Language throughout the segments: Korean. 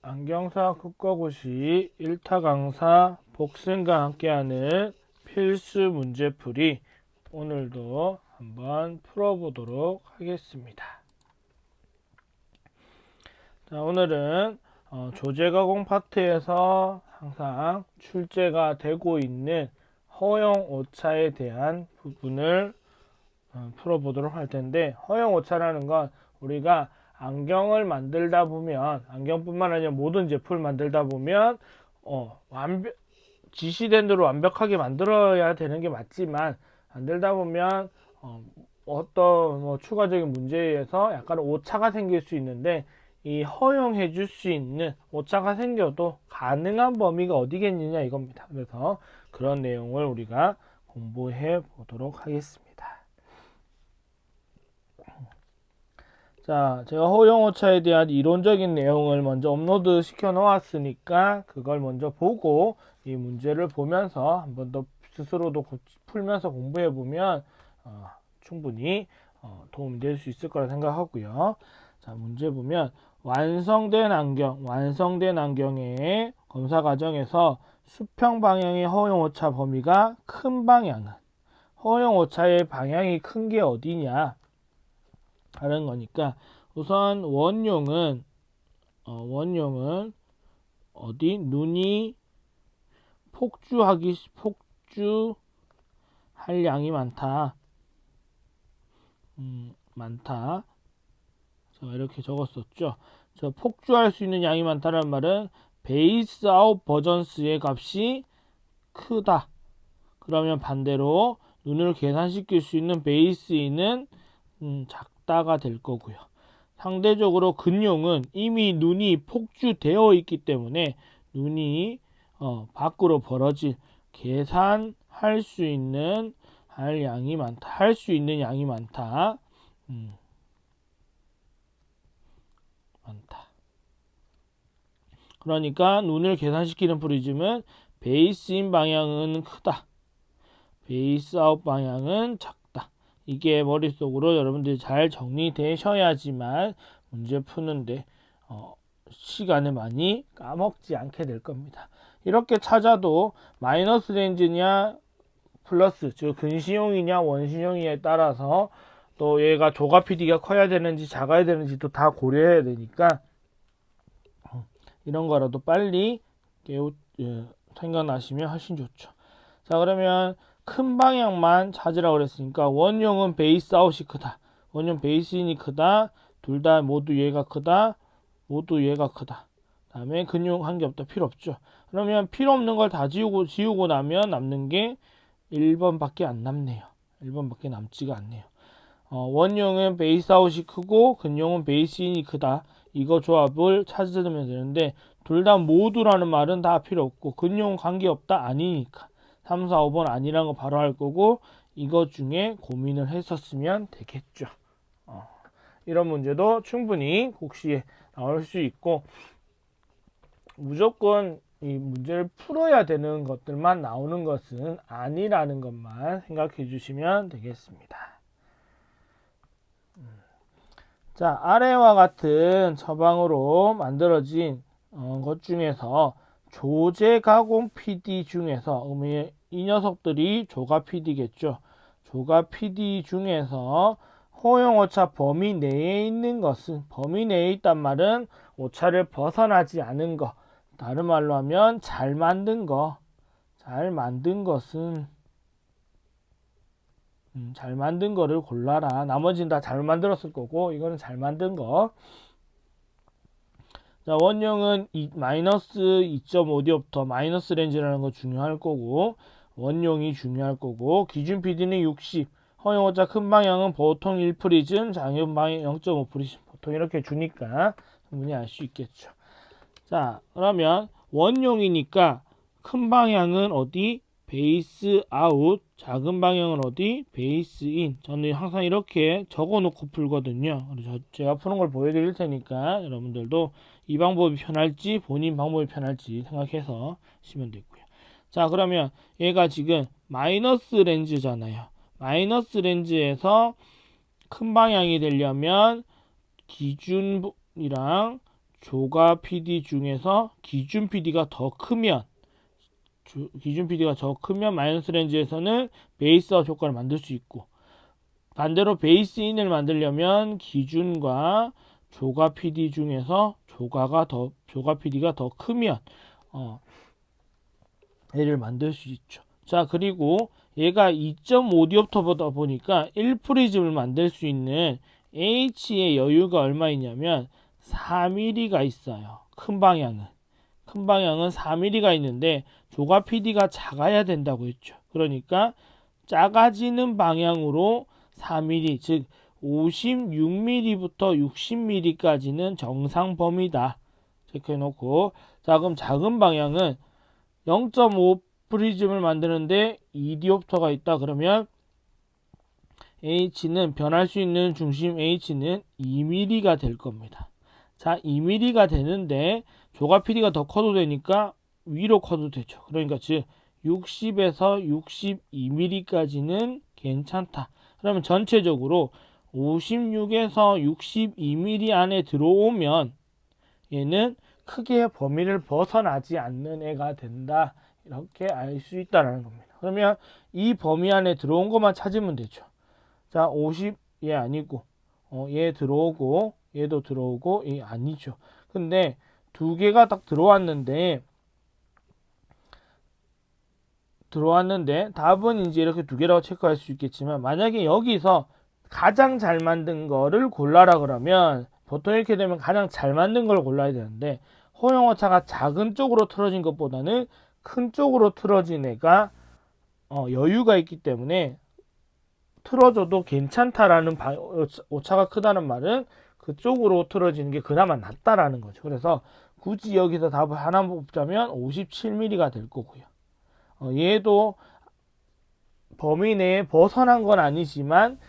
안경사 국어고시 1타 강사 복승과 함께하는 필수 문제풀이 오늘도 한번 풀어보도록 하겠습니다. 자, 오늘은 조제가공 파트에서 항상 출제가 되고 있는 허용 오차에 대한 부분을 풀어보도록 할 텐데, 허용 오차라는 건 우리가 안경을 만들다 보면, 안경뿐만 아니라 모든 제품을 만들다 보면 지시된 대로 완벽하게 만들어야 되는 게 맞지만, 만들다 보면 어떤 추가적인 문제에 의해서 약간 오차가 생길 수 있는데, 이 허용해 줄 수 있는, 오차가 생겨도 가능한 범위가 어디겠느냐 이겁니다. 그래서 그런 내용을 우리가 공부해 보도록 하겠습니다. 자, 제가 허용오차에 대한 이론적인 내용을 먼저 업로드 시켜 놓았으니까 그걸 먼저 보고 이 문제를 보면서 한 번 더 스스로도 풀면서 공부해 보면 충분히 도움이 될 수 있을 거라 생각하고요. 자, 문제 보면 완성된 안경의 검사 과정에서 수평 방향의 허용오차 범위가 큰 방향은, 허용오차의 방향이 큰 게 어디냐 하는 거니까, 우선 원용은 어디 눈이 폭주할 양이 많다. 많다. 제가 이렇게 적었었죠. 저 폭주할 수 있는 양이 많다는 말은 베이스 아웃 버전스의 값이 크다. 그러면 반대로 눈을 계산시킬 수 있는 베이스 인은 작다가 될 거고요. 상대적으로 근용은 이미 눈이 폭주되어 있기 때문에 눈이 밖으로 벌어질, 계산할 수 있는 양이 많다. 할 수 있는 양이 많다. 많다. 그러니까 눈을 계산시키는 프리즘은 베이스인 방향은 크다. 베이스 아웃 방향은 작다. 이게 머릿속으로 여러분들이 잘 정리되셔야지만 문제 푸는데 시간을 많이 까먹지 않게 될 겁니다. 이렇게 찾아도 마이너스 렌즈냐 플러스, 즉 근시용이냐 원시용이냐에 따라서 또 얘가 조가 PD가 커야 되는지 작아야 되는지도 다 고려해야 되니까 이런 거라도 빨리 생각나시면 훨씬 좋죠. 자, 그러면 큰 방향만 찾으라고 그랬으니까 원용은 베이스 아웃이 크다. 원용 베이스 인이 크다. 둘 다 모두 얘가 크다. 모두 얘가 크다. 다음에 근용 한 개 없다. 필요 없죠. 그러면 필요 없는 걸 다 지우고 나면 남는 게 1번밖에 안 남네요. 1번밖에 남지가 않네요. 원용은 베이스 아웃이 크고 근용은 베이스 인이 크다. 이거 조합을 찾으면 되는데 둘 다 모두라는 말은 다 필요 없고 근용 관계없다 아니니까 3, 4, 5번 아니라는 거 바로 할 거고 이거 중에 고민을 했었으면 되겠죠. 이런 문제도 충분히 곡시에 나올 수 있고 무조건 이 문제를 풀어야 되는 것들만 나오는 것은 아니라는 것만 생각해 주시면 되겠습니다. 자, 아래와 같은 처방으로 만들어진 것 중에서 조제 가공 PD 중에서 이 녀석들이 조가 PD겠죠. 조가 PD 중에서 허용오차 범위 내에 있는 것은, 범위 내에 있단 말은 오차를 벗어나지 않은 것, 다른 말로 하면 잘 만든 것은 잘 만든 거를 골라라. 나머지는 다 잘 만들었을 거고 이거는 잘 만든 거. 자, 원용은 마이너스 2.5D부터 마이너스 렌즈라는 거 중요할 거고 원용이 중요할 거고 기준 PD는 60. 허용오차 큰 방향은 보통 1프리즘, 작은 방향 0.5프리즘. 보통 이렇게 주니까 충분히 알 수 있겠죠. 자, 그러면 원용이니까 큰 방향은 어디? 베이스 아웃. 작은 방향은 어디? 베이스 인. 저는 항상 이렇게 적어 놓고 풀거든요. 그래서 제가 푸는 걸 보여드릴 테니까 여러분들도 이 방법이 편할지 본인 방법이 편할지 생각해서 하시면 되고요. 자, 그러면 얘가 지금 마이너스 렌즈잖아요. 마이너스 렌즈에서 큰 방향이 되려면 기준이랑 조가 PD 중에서 기준 PD가 더 크면 기준 PD가 더 크면 마이너스 렌즈에서는 베이스아웃 효과를 만들 수 있고, 반대로 베이스인을 만들려면 기준과 조가 PD 중에서 조가 PD가 더 크면 얘를 만들 수 있죠. 자, 그리고 얘가 2.5디옵터보다 보니까 1프리즘을 만들 수 있는 H의 여유가 얼마 있냐면 4mm가 있어요. 큰 방향은 4mm가 있는데 조가 PD가 작아야 된다고 했죠. 그러니까 작아지는 방향으로 4mm, 즉 56mm부터 60mm까지는 정상 범위다. 체크해놓고, 자, 그럼 작은 방향은 0.5 프리즘을 만드는데 2디옵터가 있다. 그러면 H는 변할 수 있는 중심 H는 2mm가 될 겁니다. 자, 2mm가 되는데 조가 PD가 더 커도 되니까 위로 커도 되죠. 그러니까 즉 60에서 62mm까지는 괜찮다. 그러면 전체적으로 56에서 62mm 안에 들어오면 얘는 크게 범위를 벗어나지 않는 애가 된다. 이렇게 알 수 있다는 겁니다. 그러면 이 범위 안에 들어온 것만 찾으면 되죠. 자, 50 얘 아니고 얘 들어오고 얘도 들어오고 얘 아니죠. 근데 두 개가 딱 들어왔는데 답은 이제 이렇게 두 개라고 체크할 수 있겠지만, 만약에 여기서 가장 잘 만든 거를 골라라 그러면 보통 이렇게 되면 가장 잘 만든 걸 골라야 되는데, 허용오차가 작은 쪽으로 틀어진 것보다는 큰 쪽으로 틀어진 애가 여유가 있기 때문에 틀어줘도 괜찮다라는 오차가 크다는 말은 그쪽으로 틀어지는 게 그나마 낫다라는 거죠. 그래서 굳이 여기서 답을 하나 뽑자면 57mm가 될 거고요. 얘도 범위 내에 벗어난 건 아니지만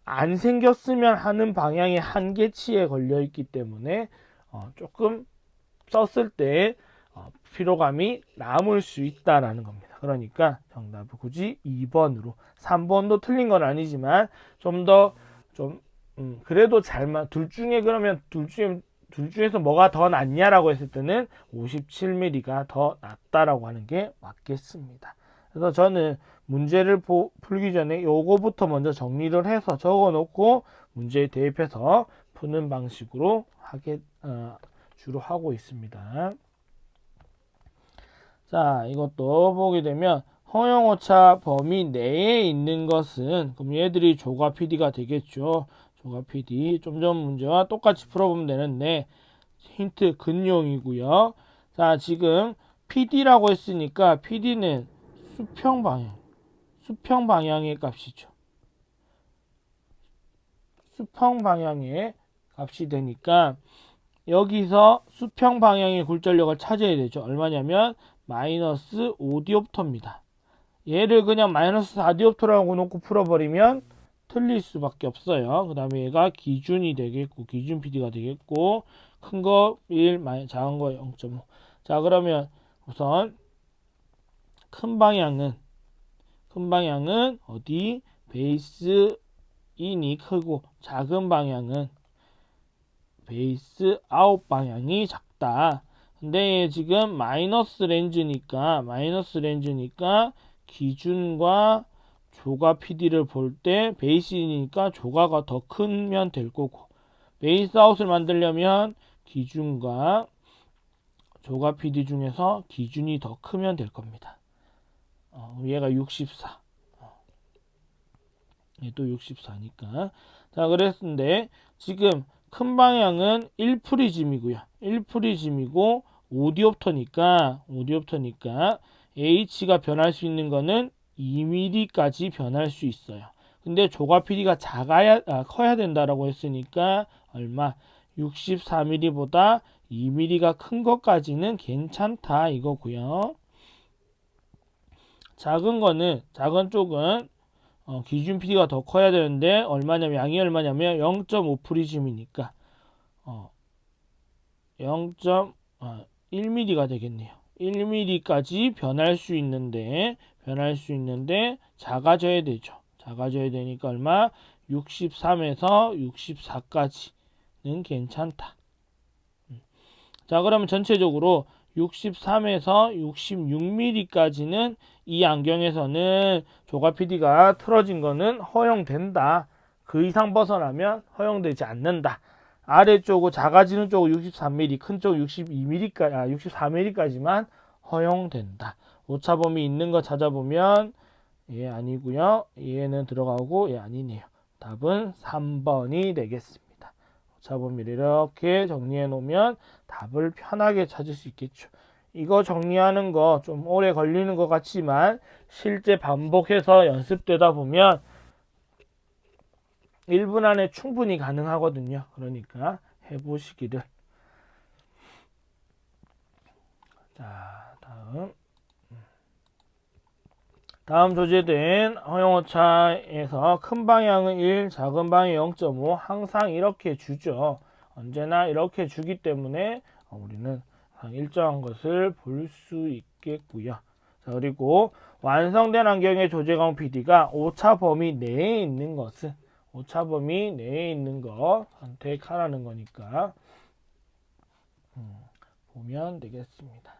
안 생겼으면 하는 방향의 한계치에 걸려 있기 때문에 조금 썼을 때 피로감이 남을 수 있다라는 겁니다. 그러니까 정답은 굳이 2번으로, 3번도 틀린 건 아니지만 그래도 둘 중에 그러면 둘 중에서 뭐가 더 낫냐라고 했을 때는 57mm가 더 낫다라고 하는 게 맞겠습니다. 그래서 저는 문제를 풀기 전에 요거부터 먼저 정리를 해서 적어 놓고 문제에 대입해서 푸는 방식으로 주로 하고 있습니다. 자, 이것도 보게 되면 허용오차 범위 내에 있는 것은, 그럼 얘들이 조가 PD가 되겠죠. 조가 PD. 좀 전 문제와 똑같이 풀어보면 되는데, 힌트 근용이고요. 자, 지금 PD라고 했으니까 PD는 수평 방향의 값이죠. 수평 방향의 값이 되니까 여기서 수평 방향의 굴절력을 찾아야 되죠. 얼마냐면 마이너스 5디옵터입니다. 얘를 그냥 마이너스 4디옵터라고 놓고 풀어버리면 틀릴 수밖에 없어요. 그 다음에 얘가 기준이 되겠고, 기준 PD가 되겠고, 큰 거 1, 작은 거 0.5. 자, 그러면 우선 큰 방향은 어디? 베이스 인이 크고, 작은 방향은 베이스 아웃 방향이 작다. 근데 지금 마이너스 렌즈니까 기준과 조가 PD를 볼 때 베이스이니까 조가가 더 크면 될 거고, 베이스 아웃을 만들려면 기준과 조가 PD 중에서 기준이 더 크면 될 겁니다. 얘가 64. 얘도 64니까. 자, 그랬는데 지금 큰 방향은 1프리즘이고요. 1프리즘이고 5디옵터니까 H가 변할 수 있는 거는 2mm까지 변할 수 있어요. 근데 조가 PD가 커야 된다라고 했으니까 얼마? 64mm보다 2mm가 큰 것까지는 괜찮다 이거고요. 작은 쪽은 기준 PD가 더 커야 되는데 양이 얼마냐면 0.5 프리즘이니까 0.1mm가 되겠네요. 1mm까지 변할 수 있는데 작아져야 되죠. 작아져야 되니까 얼마? 63에서 64까지는 괜찮다. 자, 그러면 전체적으로 63에서 66mm까지는 이 안경에서는 조가 PD가 틀어진 거는 허용된다. 그 이상 벗어나면 허용되지 않는다. 아래쪽은 작아지는 쪽은 63mm, 큰 쪽 62mm까지, 64mm까지만 허용된다. 오차범위 있는 거 찾아보면 예, 아니고요. 얘는 들어가고 예, 아니네요. 답은 3번이 되겠습니다. 오차범위를 이렇게 정리해 놓으면 답을 편하게 찾을 수 있겠죠. 이거 정리하는 거 좀 오래 걸리는 것 같지만 실제 반복해서 연습되다 보면 1분 안에 충분히 가능하거든요. 그러니까 해보시기를. 자, 다음 조제된 허용오차에서 큰 방향은 1, 작은 방향 0.5 항상 이렇게 주죠. 언제나 이렇게 주기 때문에 우리는 일정한 것을 볼 수 있겠고요. 자, 그리고 완성된 안경의 조제광 PD가 오차 범위 내에 있는 것은 오차 범위 내에 있는 거 선택하라는 거니까 보면 되겠습니다.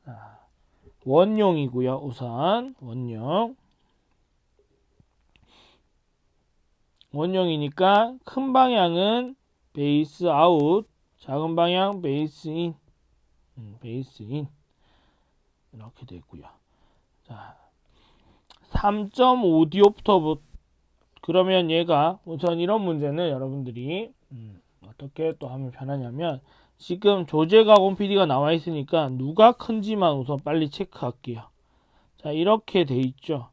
자, 원용이고요. 우선 원용이니까 큰 방향은 베이스 아웃, 작은 방향 베이스 인, 이렇게 되고요. 자, 3.5디옵터 그러면 얘가 우선 이런 문제는 여러분들이 어떻게 또 하면 편하냐면 지금 조제가공 PD가 나와 있으니까 누가 큰지만 우선 빨리 체크할게요. 자, 이렇게 돼 있죠.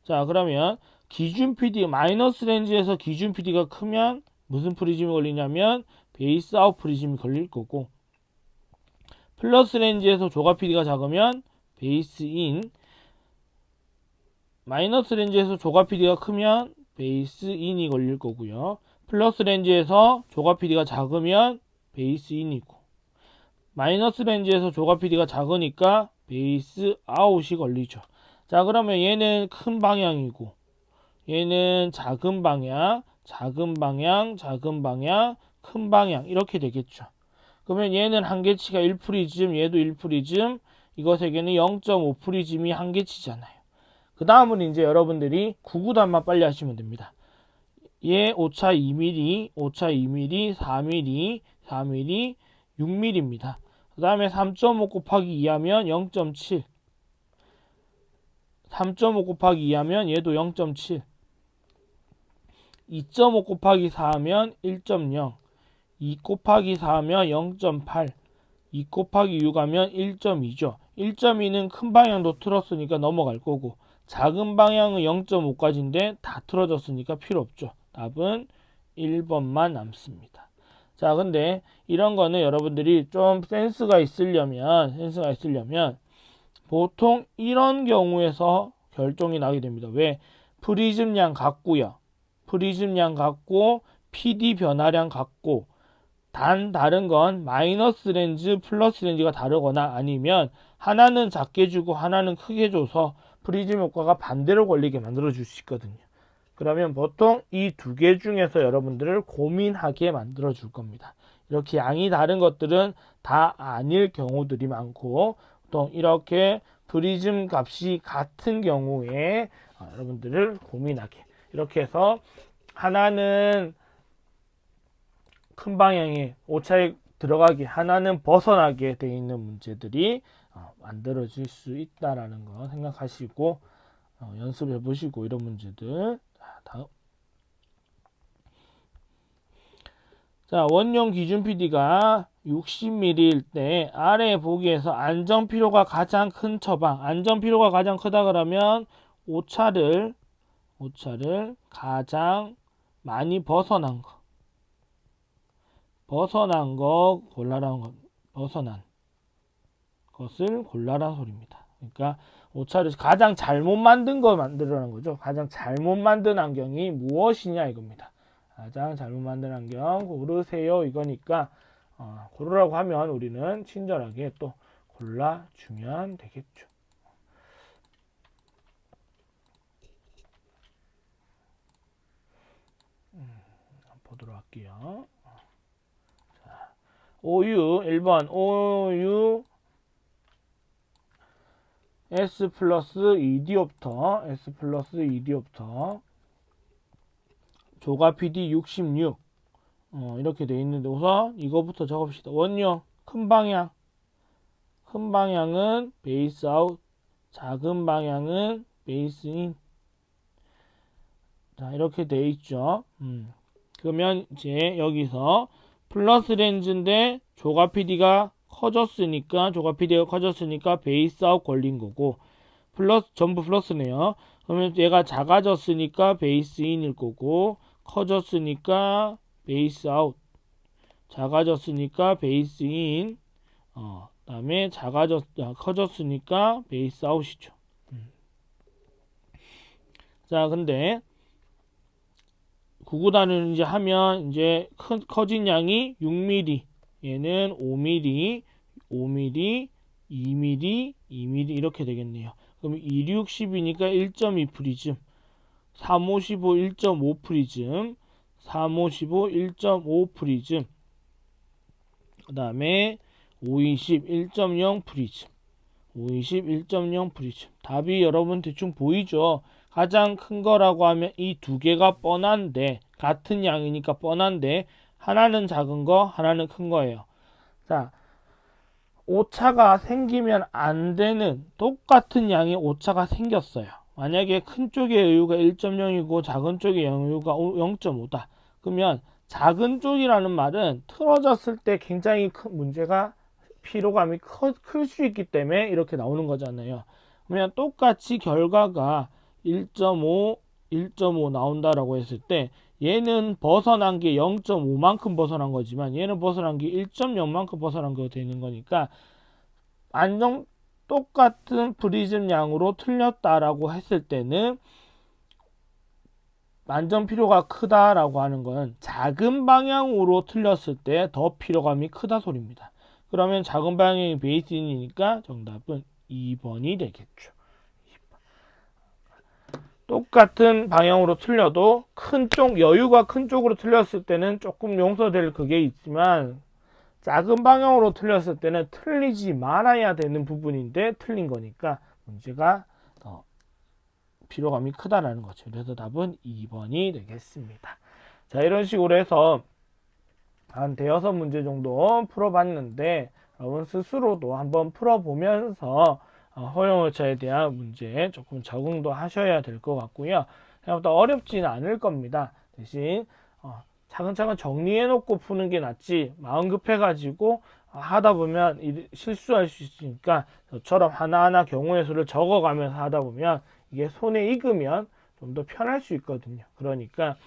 자, 그러면 기준 PD 마이너스 렌즈에서 기준 PD가 크면 무슨 프리즘이 걸리냐면 베이스 아웃 프리즘이 걸릴 거고, 플러스 렌즈에서 조가 PD가 작으면 베이스 인, 마이너스 렌즈에서 조가 PD가 크면 베이스 인이 걸릴 거고요. 플러스 렌즈에서 조가 PD가 작으면 베이스 인이고, 마이너스 렌즈에서 조가 PD가 작으니까 베이스 아웃이 걸리죠. 자, 그러면 얘는 큰 방향이고 얘는 작은 방향, 작은 방향, 작은 방향, 큰 방향 이렇게 되겠죠. 그러면 얘는 한계치가 1프리즘, 얘도 1프리즘, 이거 세 개는 0.5프리즘이 한계치잖아요. 그 다음은 이제 여러분들이 구구단만 빨리 하시면 됩니다. 얘 오차 2mm, 오차 2mm, 4mm, 4mm, 6mm입니다. 그 다음에 3.5 곱하기 2하면 0.7, 3.5 곱하기 2하면 얘도 0.7, 2.5 곱하기 4하면 1.0, 2 곱하기 4하면 0.8, 2 곱하기 6하면 1.2죠. 1.2는 큰 방향도 틀었으니까 넘어갈 거고, 작은 방향은 0.5까지인데 다 틀어졌으니까 필요 없죠. 답은 1번만 남습니다. 자, 근데 이런 거는 여러분들이 좀 센스가 있으려면 보통 이런 경우에서 결정이 나게 됩니다. 왜? 프리즘량 같고요. 프리즘량 같고 PD 변화량 같고, 단 다른 건 마이너스 렌즈, 플러스 렌즈가 다르거나 아니면 하나는 작게 주고 하나는 크게 줘서 프리즘 효과가 반대로 걸리게 만들어 줄 수 있거든요. 그러면 보통 이 두 개 중에서 여러분들을 고민하게 만들어 줄 겁니다. 이렇게 양이 다른 것들은 다 아닐 경우들이 많고, 또 이렇게 프리즘 값이 같은 경우에 여러분들을 고민하게, 이렇게 해서 하나는 큰 방향에 오차에 들어가게, 하나는 벗어나게 되어 있는 문제들이 만들어질 수 있다라는 거 생각하시고 연습해 보시고, 이런 문제들. 다음. 자, 원용 기준 PD가 60mm일 때 아래 보기에서 안전 피로가 가장 큰 처방, 안전 피로가 가장 크다 그러면 오차를 가장 많이 벗어난 거 골라라는 것, 벗어난 것을 골라라는 소리입니다. 그러니까 오차를 가장 잘못 만든 거 만들라는 거죠. 가장 잘못 만든 안경이 무엇이냐 이겁니다. 가장 잘못 만든 안경 고르세요 이거니까 고르라고 하면 우리는 친절하게 또 골라주면 되겠죠. 보도록 할게요. OU 1번 OU S 플러스 ED옵터 S 플러스 ED옵터 조가 PD 66 이렇게 돼 있는데 우선 이거부터 적읍시다. 원료 큰 방향은 베이스 아웃, 작은 방향은 베이스 인. 자, 이렇게 돼 있죠. 그러면 이제 여기서 플러스 렌즈인데 조가 PD가 커졌으니까 베이스 아웃 걸린 거고, 플러스 전부 플러스네요. 그러면 얘가 작아졌으니까 베이스 인일 거고, 커졌으니까 베이스 아웃, 작아졌으니까 베이스 인, 그다음에 커졌으니까 베이스 아웃이죠. 자, 근데 구구단을 이제 하면 이제 커진 양이 6mm, 얘는 5mm, 5mm, 2mm, 2mm 이렇게 되겠네요. 그럼 26, 10이니까 1.2 프리즘, 35, 15, 1.5 프리즘, 35, 15, 1.5 프리즘, 그 다음에 520, 1.0 프리즘, 520, 1.0 프리즘. 답이 여러분 대충 보이죠? 가장 큰 거라고 하면 이 두 개가 뻔한데, 같은 양이니까 뻔한데, 하나는 작은 거, 하나는 큰 거예요. 자, 오차가 생기면 안 되는 똑같은 양의 오차가 생겼어요. 만약에 큰 쪽의 여유가 1.0이고 작은 쪽의 여유가 0.5다. 그러면 작은 쪽이라는 말은 틀어졌을 때 굉장히 큰 문제가 피로감이 클 수 있기 때문에 이렇게 나오는 거잖아요. 그러면 똑같이 결과가 1.5 나온다라고 했을 때 얘는 벗어난 게 0.5만큼 벗어난 거지만 얘는 벗어난 게 1.0만큼 벗어난 거 되는 거니까 안정 똑같은 프리즘 양으로 틀렸다라고 했을 때는 만점 피로가 크다라고 하는 건 작은 방향으로 틀렸을 때 더 피로감이 크다 소리입니다. 그러면 작은 방향이 베이스인이니까 정답은 2번이 되겠죠. 똑같은 방향으로 틀려도 여유가 큰 쪽으로 틀렸을 때는 조금 용서될 그게 있지만 작은 방향으로 틀렸을 때는 틀리지 말아야 되는 부분인데 틀린 거니까 문제가 더 피로감이 크다라는 거죠. 그래서 답은 2번이 되겠습니다. 자, 이런 식으로 해서 한 대여섯 문제 정도 풀어봤는데 여러분 스스로도 한번 풀어보면서 허용오차에 대한 문제 조금 적응도 하셔야 될 것 같고요. 생각보다 어렵지는 않을 겁니다. 대신 차근차근 정리해놓고 푸는 게 낫지 마음 급해가지고 하다 보면 실수할 수 있으니까 저처럼 하나하나 경우의 수를 적어가면서 하다 보면 이게 손에 익으면 좀 더 편할 수 있거든요. 그러니까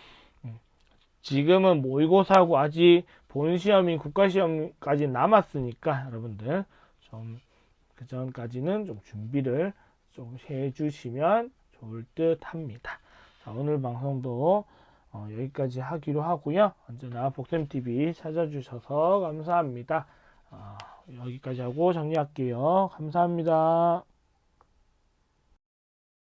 지금은 모의고사하고 아직 본시험인 국가시험까지 남았으니까 여러분들 좀 그 전까지는 좀 준비를 좀 해주시면 좋을 듯 합니다. 자, 오늘 방송도 여기까지 하기로 하고요. 언제나 복쌤TV 찾아주셔서 감사합니다. 여기까지 하고 정리할게요. 감사합니다.